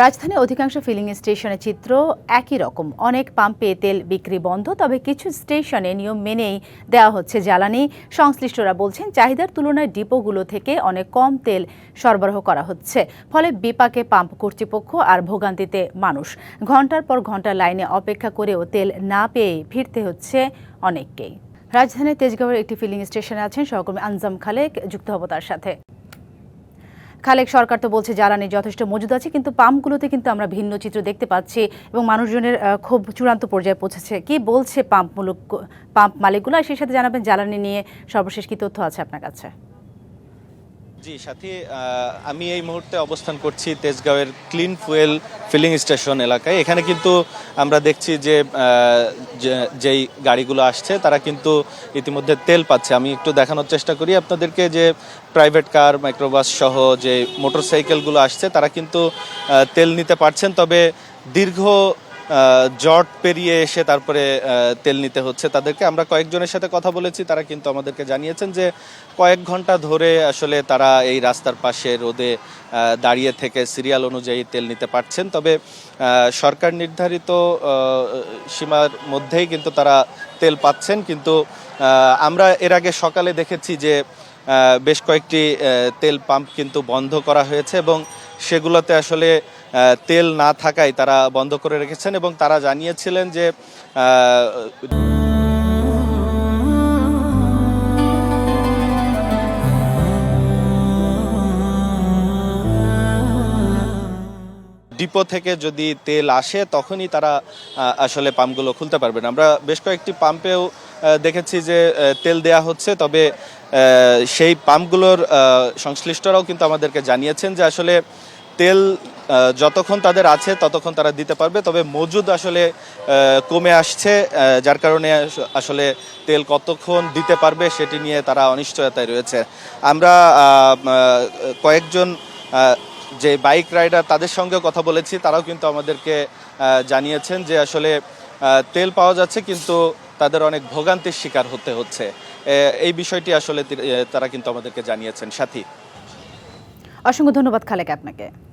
রাজধানীর অধিকাংশ ফিলিং স্টেশনের চিত্র একই রকম। অনেক পাম্পে তেল বিক্রি বন্ধ, তবে কিছু স্টেশনে নিয়ম মেনেই দেওয়া হচ্ছে জ্বালানি। সংশ্লিষ্টরা বলছেন, চাহিদার তুলনায় ডিপোগুলো থেকে অনেক কম তেল সরবরাহ করা হচ্ছে। ফলে বিপাকে পাম্প কর্তৃপক্ষ আর ভোগান্তিতে মানুষ। ঘন্টার পর ঘন্টা লাইনে অপেক্ষা করেও তেল না পেয়ে ফিরতে হচ্ছে অনেককেই। রাজধানীর তেজগাঁওয়ের একটি ফিলিং স্টেশনে আছেন সহকর্মী আনজাম খালেক, যুক্ত হব তার সাথে। খালেক, সরকার তো বলছে জ্বালানির যথেষ্ট মজুদ আছে, কিন্তু পাম্পগুলোতে কিন্তু আমরা ভিন্ন চিত্র দেখতে পাচ্ছি এবং মানুষজনের খুব চূড়ান্ত পর্যায়ে পৌঁছেছে। কি বলছে পাম্প মালিকগুলো, আর সেই সাথে জানাবেন জ্বালানি নিয়ে সর্বশেষ কি তথ্য আছে আপনার কাছে? জি সাথী, আমি এই মুহূর্তে অবস্থান করছি তেজগাঁওয়ের ক্লিন ফুয়েল ফিলিং স্টেশন এলাকায়। এখানে কিন্তু আমরা দেখছি যে যেই গাড়িগুলো আসছে তারা কিন্তু ইতিমধ্যে তেল পাচ্ছে। আমি একটু দেখানোর চেষ্টা করি আপনাদেরকে যে প্রাইভেট কার, মাইক্রোবাস সহ যে মোটরসাইকেলগুলো আসছে তারা কিন্তু তেল নিতে পারছেন, তবে দীর্ঘ জট পেরিয়ে এসে তারপরে তেল নিতে হচ্ছে তাদেরকে। আমরা কয়েকজনের সাথে কথা বলেছি, তারা কিন্তু আমাদেরকে জানিয়েছেন যে কয়েক ঘন্টা ধরে আসলে তারা এই রাস্তার পাশে রোদে দাঁড়িয়ে থেকে সিরিয়াল অনুযায়ী তেল নিতে পারছেন, তবে সরকার নির্ধারিত সীমার মধ্যেই কিন্তু তারা তেল পাচ্ছেন। কিন্তু আমরা এর আগে সকালে দেখেছি যে বেশ কয়েকটি তেল পাম্প কিন্তু বন্ধ করা হয়েছে এবং সেগুলোতে আসলে তেল না থাকায় তারা বন্ধ করে রেখেছেন এবং তারা জানিয়েছিলেন যে ডিপো থেকে যদি তেল আসে তখনই তারা আসলে পাম্পগুলো খুলতে পারবেন। আমরা বেশ কয়েকটি পাম্পেও দেখেছি যে তেল দেয়া হচ্ছে, তবে সেই পাম্পগুলোর সংশ্লিষ্টরাও কিন্তু আমাদেরকে জানিয়েছেন যে আসলে তেল যতক্ষণ তাদের আছে ততক্ষণ তারা দিতে পারবে, তবে মজুদ আসলে কমে আসছে, যার কারণে আসলে তেল কতক্ষণ দিতে পারবে সেটি নিয়ে তারা অনিশ্চয়তায় রয়েছে। আমরা কয়েকজন যে বাইক রাইডার তাদের সঙ্গে কথা বলেছি, তারাও কিন্তু আমাদেরকে জানিয়েছেন যে আসলে তেল পাওয়া যাচ্ছে কিন্তু তাদের অনেক ভোগান্তির শিকার হতে হচ্ছে। এই বিষয়টি আসলে তারা কিন্তু আমাদেরকে জানিয়েছেন। সাথী, অসংখ্য ধন্যবাদ খালেক আপনাকে।